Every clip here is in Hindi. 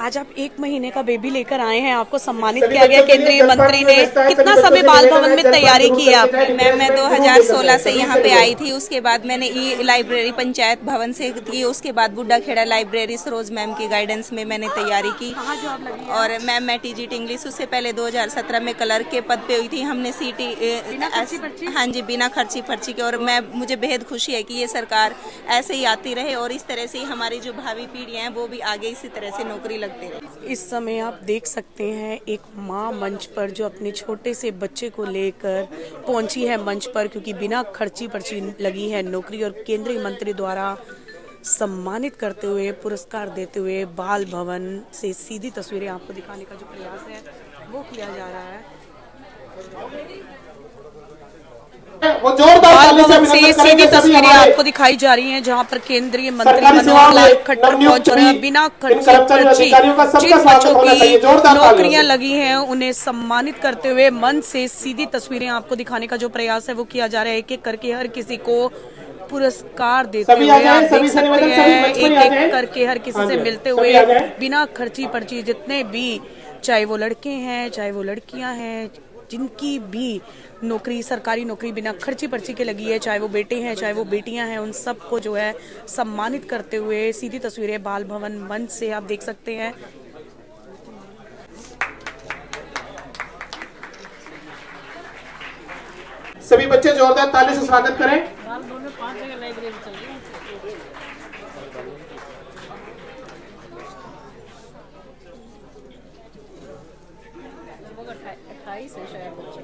आज आप 1 महीने का बेबी लेकर आए हैं, आपको सम्मानित किया गया केंद्रीय मंत्री ने। कितना समय बाल भवन में तैयारी की है आपने? मैं 2016 से यहाँ पे आई थी। उसके बाद मैंने ई लाइब्रेरी पंचायत भवन से की। उसके बाद बुड्ढा खेड़ा लाइब्रेरी सरोज मैम की गाइडेंस में मैंने तैयारी की। और मैम मैं टीजीट इंग्लिश, उससे पहले 2017 में क्लर्क के पद पे हुई थी। हमने सीटी हाँ जी, बिना खर्ची पर्ची के। और मुझे बेहद खुशी है कि ये सरकार ऐसे ही आती रहे और इस तरह से हमारी जो भावी पीढ़ियां हैं वो भी आगे इसी तरह से नौकरी लगती रहे। इस समय आप देख सकते हैं एक माँ मंच पर जो अपने छोटे से बच्चे को लेकर पहुंची है मंच पर, क्योंकि बिना खर्ची पर्ची लगी है नौकरी। और केंद्रीय मंत्री द्वारा सम्मानित करते हुए, पुरस्कार देते हुए बाल भवन से सीधी तस्वीरें आपको दिखाने का जो प्रयास है वो किया जा रहा है। वो जोरदार बाल भवन से सीधी तस्वीरें आपको दिखाई जा रही हैं, जहां पर केंद्रीय मंत्री मनोहर लाल खट्टर पहुंच रहे हैं। बिना खर्ची पर्ची जिन बच्चों की नौकरियां लगी हैं उन्हें सम्मानित करते हुए मंच से सीधी तस्वीरें आपको दिखाने का जो प्रयास है वो किया जा रहा है। एक एक करके हर किसी को पुरस्कार देते हुए आप देख सकते हैं, एक एक करके हर किसी से मिलते हुए बिना खर्ची पर्ची, जितने भी चाहे वो लड़के हैं चाहे वो लड़कियां हैं, जिनकी भी नौकरी, सरकारी नौकरी बिना खर्ची पर्ची के लगी है, चाहे वो बेटे हैं चाहे वो बेटियां हैं, उन सबको जो है सम्मानित करते हुए सीधी तस्वीरें बाल भवन मंच से आप देख सकते हैं। सभी बच्चे जोरदार ताली से स्वागत करें। बाल भवन में 5 जगह लाइब्रेरी चल रही है। लगभग 28 है शायद बच्चे।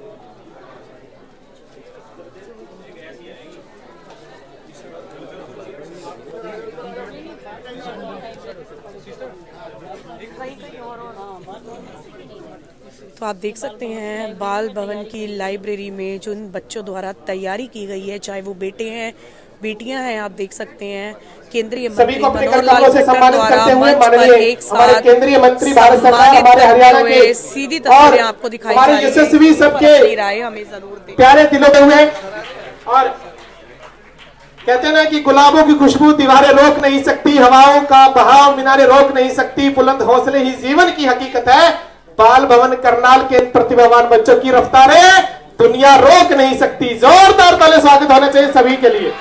तो आप देख सकते हैं बाल भवन की लाइब्रेरी में जो इन बच्चों द्वारा तैयारी की गई है, चाहे वो बेटे हैं बेटियां हैं, आप देख सकते हैं केंद्रीय मंत्री मनोहर लाल खट्टर द्वारा मंच पर एक साथ केंद्रीय मंत्री भारत सरकार हमारे हरियाणा के सीधी तस्वीरें आपको दिखाई जा रही यशस्वी सबके राय हमें जरूर दें। प्यारे दिलों में हुए। और कहते हैं ना कि गुलाबों की खुशबू दीवारें रोक नहीं सकती, हवाओं का बहाव मीनारें रोक नहीं सकती, बुलंद हौसले ही जीवन की हकीकत है। बाल भवन करनाल के प्रतिभावान बच्चों की रफ्तारें दुनिया रोक नहीं सकती। जोरदार ताली स्वागत होना चाहिए सभी के लिए।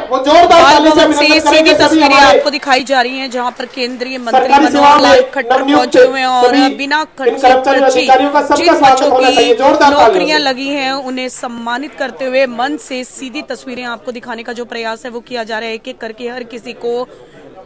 वो जोरदार ताली से सीधी तस्वीरें आपको दिखाई जा रही हैं, जहां पर केंद्रीय मंत्री मनोहर लाल खट्टर पहुंचे हुए हैं और बिना खर्ची पर्ची जिन बच्चों की नौकरियां लगी हैं उन्हें सम्मानित करते हुए मंच से सीधी तस्वीरें आपको दिखाने का जो प्रयास है वो किया जा रहा है। एक एक करके हर किसी को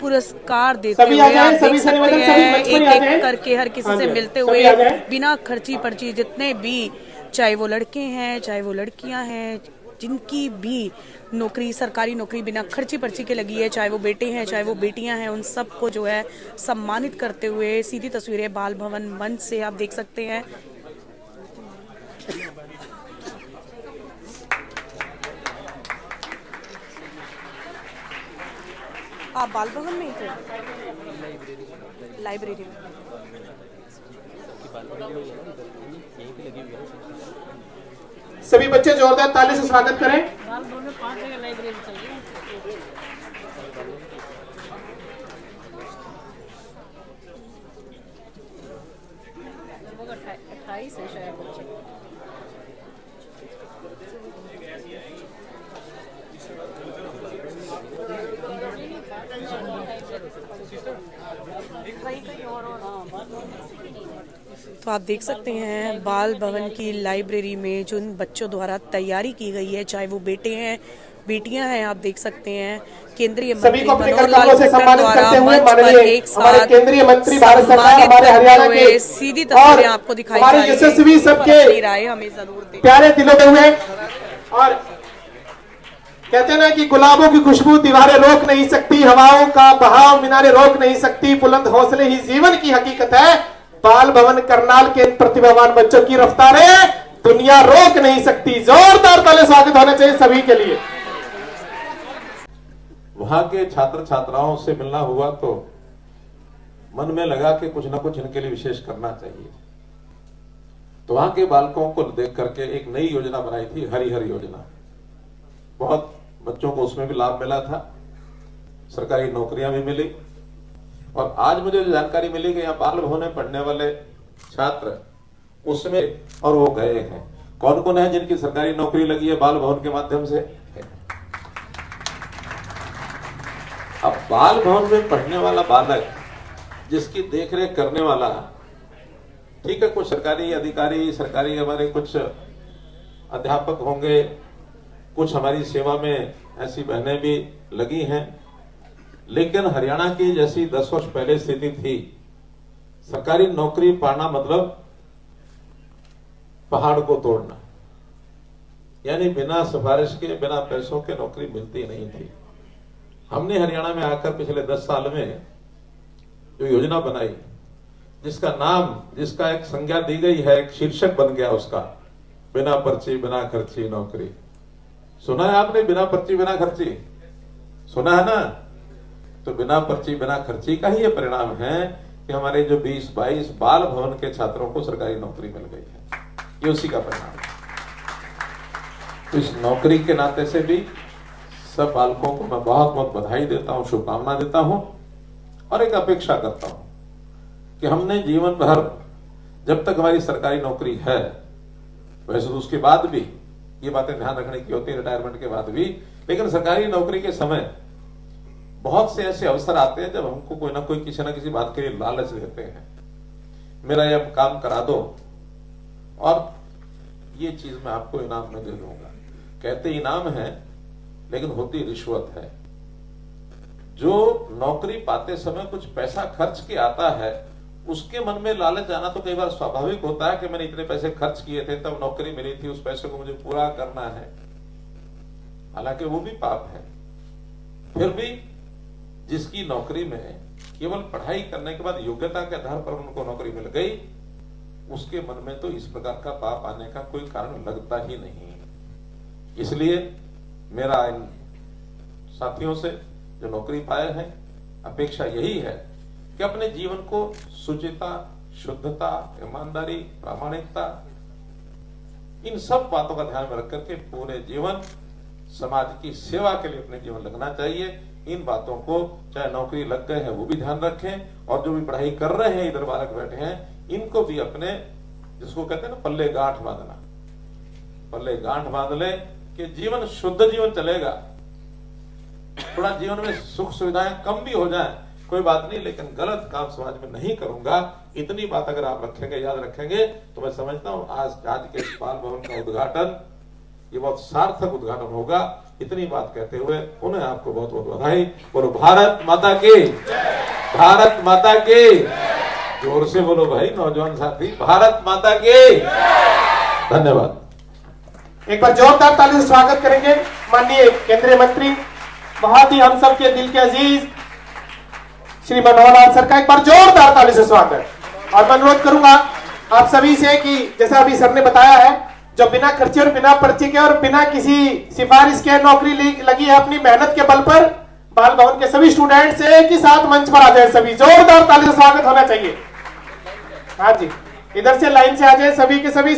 पुरस्कार देते हुए आप देख सकते हैं, एक एक करके हर किसी से मिलते हुए बिना खर्ची पर्ची, जितने भी चाहे वो लड़के हैं चाहे वो लड़कियां हैं, जिनकी भी नौकरी, सरकारी नौकरी बिना खर्ची पर्ची के लगी है, चाहे वो बेटे हैं चाहे वो बेटियां हैं, उन सबको जो है सम्मानित करते हुए सीधी तस्वीरें बाल भवन मंच से आप देख सकते हैं। आप बाल भवन में ही थे? लाइब्रेरी में। सभी बच्चे जोरदार ताली से स्वागत करें। बाल भवन में 5 जगह लाइब्रेरी चल रही है। लगभग 28 है शायद बच्चे। तो आप देख सकते हैं बाल भवन की लाइब्रेरी में जो इन बच्चों द्वारा तैयारी की गई है, चाहे वो बेटे हैं बेटियां हैं, आप देख सकते हैं केंद्रीय मंत्री मनोहर लाल खट्टर द्वारा मंच पर एक साथ केंद्रीय मंत्री भारत सरकार हमारे हरियाणा के सीधी तस्वीरें आपको दिखाई जा रही हैं। यशस्वी सबके राय हमें जरूर दें। प्यारे दिलों में हुए। और कहते हैं ना कि गुलाबों की खुशबू दीवारें रोक नहीं सकती, हवाओं का बहाव मीनारें रोक नहीं सकती, बुलंद हौसले ही जीवन की हकीकत है। बाल भवन करनाल के प्रतिभावान बच्चों की रफ्तारें दुनिया रोक नहीं सकती। जोरदार ताली स्वागत होना चाहिए सभी के लिए। वहां के छात्र छात्राओं से मिलना हुआ तो मन में लगा कि कुछ ना कुछ इनके लिए विशेष करना चाहिए। तो वहां के बालकों को देख करके एक नई योजना बनाई थी, हरिहर योजना। बहुत बच्चों को उसमें भी लाभ मिला था, सरकारी नौकरियां भी मिली और आज मुझे जो जानकारी मिली कि यहाँ बाल भवन में पढ़ने वाले छात्र उसमें और वो गए हैं। कौन कौन है जिनकी सरकारी नौकरी लगी है बाल भवन के माध्यम से? अब बाल भवन में पढ़ने वाला बालक जिसकी देखरेख करने वाला, ठीक है, कुछ सरकारी अधिकारी, सरकारी हमारे कुछ अध्यापक होंगे, कुछ हमारी सेवा में ऐसी बहनें भी लगी हैं, लेकिन हरियाणा की जैसी 10 वर्ष पहले स्थिति थी, सरकारी नौकरी पाना मतलब पहाड़ को तोड़ना, यानी बिना सिफारिश के, बिना पैसों के नौकरी मिलती नहीं थी। हमने हरियाणा में आकर पिछले 10 साल में जो योजना बनाई, जिसका नाम, जिसका एक संज्ञा दी गई है, एक शीर्षक बन गया उसका, बिना पर्ची बिना खर्ची नौकरी। सुना है आपने बिना पर्ची बिना खर्ची? सुना है ना? तो बिना पर्ची बिना खर्ची का ही ये परिणाम है कि हमारे जो 20-22 बाल भवन के छात्रों को सरकारी नौकरी मिल गई है। ये उसी का परिणाम है। तो इस नौकरी के नाते से भी सब बालकों को मैं बहुत बहुत बधाई देता हूं, शुभकामना देता हूं और एक अपेक्षा करता हूं कि हमने जीवन भर, जब तक हमारी सरकारी नौकरी है, वैसे तो उसके बाद भी ये बातें ध्यान रखने की होती है, रिटायरमेंट के बाद भी, लेकिन सरकारी नौकरी के समय बहुत से ऐसे अवसर आते हैं जब हमको कोई ना कोई किसी ना किसी बात के लिए लालच देते हैं, मेरा यह काम करा दो और ये चीज मैं आपको इनाम में दे दूंगा। कहते इनाम है लेकिन होती रिश्वत है। जो नौकरी पाते समय कुछ पैसा खर्च के आता है, उसके मन में लालच आना तो कई बार स्वाभाविक होता है कि मैंने इतने पैसे खर्च किए थे तब नौकरी मिली थी, उस पैसे को मुझे पूरा करना है। हालांकि वो भी पाप है। फिर भी जिसकी नौकरी में केवल पढ़ाई करने के बाद योग्यता के आधार पर उनको नौकरी मिल गई, उसके मन में तो इस प्रकार का पाप आने का कोई कारण लगता ही नहीं। इसलिए मेरा इन साथियों से जो नौकरी पाए हैं, अपेक्षा यही है कि अपने जीवन को शुचिता, शुद्धता, ईमानदारी, प्रामाणिकता, इन सब बातों का ध्यान में रख करके पूरे जीवन समाज की सेवा के लिए अपने जीवन लगना चाहिए। इन बातों को, चाहे नौकरी लग गए हैं वो भी ध्यान रखें, और जो भी पढ़ाई कर रहे हैं, इधर बालक बैठे हैं, इनको भी अपने, जिसको कहते हैं ना, पल्ले गांठ बांधना, पल्ले गांठ बांध ले कि जीवन शुद्ध जीवन चलेगा। थोड़ा जीवन में सुख सुविधाएं कम भी हो जाएं, कोई बात नहीं, लेकिन गलत काम समाज में नहीं करूंगा, इतनी बात अगर आप रखेंगे, याद रखेंगे, तो मैं समझता हूं आज के बाल भवन का उद्घाटन ये बहुत सार्थक उद्घाटन होगा। इतनी बात कहते हुए उन्हें आपको बहुत बहुत बधाई। बोलो भारत माता की, भारत माता की। जोर से बोलो भाई नौजवान साथी, भारत माता की। धन्यवाद। एक बार जोरदार ताली से स्वागत करेंगे माननीय केंद्रीय मंत्री, बहुत ही हम सब के दिल के अजीज श्री मनोहर लाल सर का एक बार जोरदार ताली से स्वागत। और मैं अनुरोध करूंगा आप सभी से कि जैसा अभी सर ने बताया है, जो बिना खर्चे और बिना पर्ची के और बिना किसी सिफारिश के नौकरी लगी है अपनी मेहनत के बल पर, बाल भवन के सभी स्टूडेंट्स एक ही साथ मंच पर आ जाए, सभी जोरदार ताली से स्वागत होना चाहिए। हाँ जी, इधर से लाइन से आ जाए सभी के सभी।